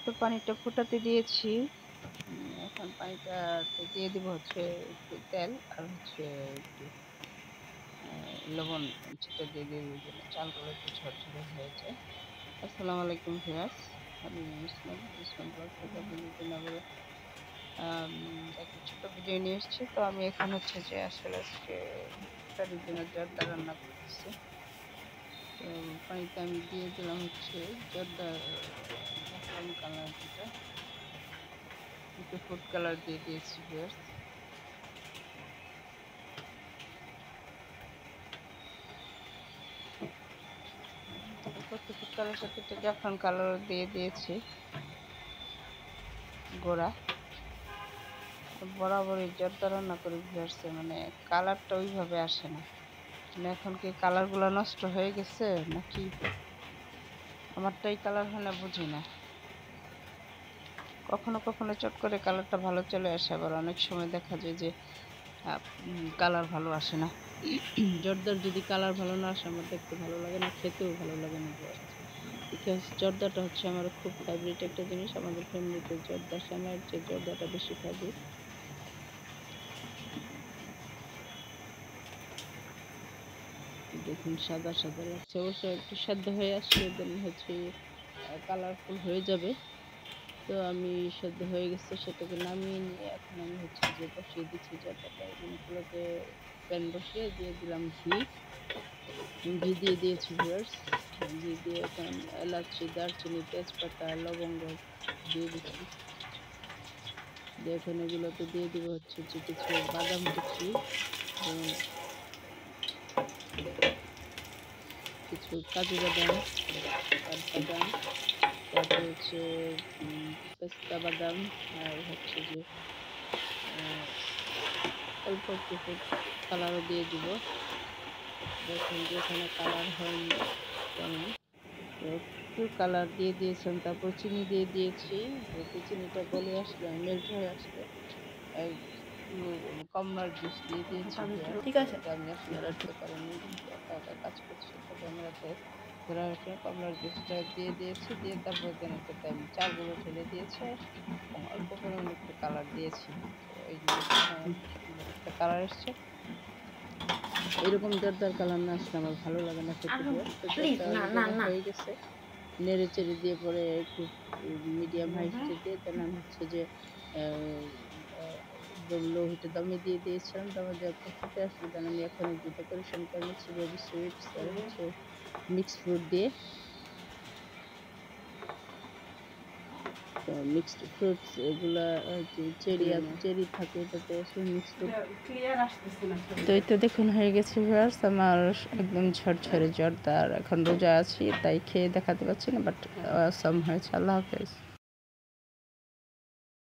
তো পানিটা ফোটাতে দিয়েছি। এখন পানিটাতে দিয়ে দিব হচ্ছে একটু তেল আর হচ্ছে একটু লবণ ছিটা দিয়ে দিব যেন চালগুলো একটু ঝরঝরে হয়ে যায়। আসসালামু আলাইকুম ভিউয়ার্স, আমি ইসলাম ব্লগ থেকে আপনাদের জন্য আবার একটা ছোট ভিডিও নিয়ে এসেছি। তো আমি এখন হচ্ছে যে আসলে আজকে ইফতারের জন্য জর্দা রান্না করতেছি। তো পানিতে আমি দিয়ে দিলাম হচ্ছে জর্দা জাফরান কালার, যেটা একটু ফুড কালার দিয়ে দিয়েছি ভিউয়ার্স। ফুড কালার সাথে একটু জাফরান কালার দিয়ে দিয়েছি গোড়া। বরাবরই জর্দা রান্না করি ভিউয়ার্স, মানে কালারটা ওইভাবে আসে না। মানে এখন কি কালারগুলো নষ্ট হয়ে গেছে নাকি আমারটাই কালার হয় না বুঝি না। কখনো কখনো চট করে কালারটা ভালো চলে আসে, আবার অনেক সময় দেখা যায় যে কালার ভালো আসে না। জর্দার যদি কালার ভালো না আসে আমার দেখতে ভালো লাগে না, খেতেও ভালো লাগে না ভিউয়ার্স। বিকজ জর্দাটা হচ্ছে আমার খুব ফেভারিট একটা জিনিস। আমাদের ফ্যামিলিতে জর্দা সেমাইয়ের চেয়ে জর্দাটা বেশি ফেভারিট। দেখুন সাদা সাদা লাগছে, অবশ্য একটু সেদ্ধ হয়ে আসলে দেন হচ্ছে কালারফুল হয়ে যাবে। তো আমি সেদ্ধ হয়ে গেছে, সেটাকে নামিয়ে নিয়ে এখন আমি হচ্ছে যে বসিয়ে দিচ্ছি জর্দাটা। এখানে চুলাতে প্যান বসিয়ে দিয়ে দিলাম ঘি দিয়ে দিয়েছি ভিউয়ার্স। ঘি দিয়ে এখন এলাচি, দারচিনি, তেজপাতা, লবঙ্গ দিয়ে দিচ্ছি। দিয়ে এখন এগুলোতে দিয়ে দিব হচ্ছে যে কিছু বাদাম কুচি, কিছু কাজু বাদাম, কাঠবাদাম, তারপর হচ্ছে পেস্তা বাদাম, আর হচ্ছে যে অল্প একটু ফুড কালারও দিয়ে দিব। দেখুন যে এখানে কালার হয়নি তেমন, তো একটু কালার দিয়ে দিয়েছেন। তারপর চিনি দিয়ে দিয়েছি, যেহেতু চিনিটা গলে আসলে মেল্ট হয়ে আসলে কমলার জুস দিয়ে দিয়েছি। ঠিক আছে, আমি আসলে রাখতে পারিনি, একা একা কাজ করছি তো ক্যামেরাতে ধরে আসলে কমলার জুসটা দিয়ে দিয়েছি। দিয়ে তারপর দেন এটাতে আমি চালগুলো ঢেলে দিয়েছি এবং অল্প পরিমাণে একটু কালার দিয়েছি। তো এই যে সুন্দর একটা কালার এসছে। এরকম জর্দার কালার না আসলে আমার ভালো লাগে না খেতে। হয়ে গেছে, নেড়ে চেড়ে দিয়ে পরে একটু মিডিয়াম হাই হিটে দিয়ে দেন আমি হচ্ছে যে একদম লো হিটে দমে দিয়ে দিয়েছিলাম। দমে দেওয়ার পর ফুটে আসলে দেন আমি এখন এই যে ডেকোরেশন করে নিচ্ছি বেবি সুইটস আর হচ্ছে মিক্স ফ্রুট দিয়ে। তো মিক্সড ফ্রুটস এগুলা চেরি থাকে এটাতে, সেই মিক্সড ফ্রুট তো এই তো দেখুন হয়ে গেছে ভিউয়ার্স আমার একদম ঝরঝরে জর্দা। আর এখন রোজা আছি তাই খেয়ে দেখাতে পারছি না, বাট অসাম হয়েছে। আল্লাহ হাফেজ।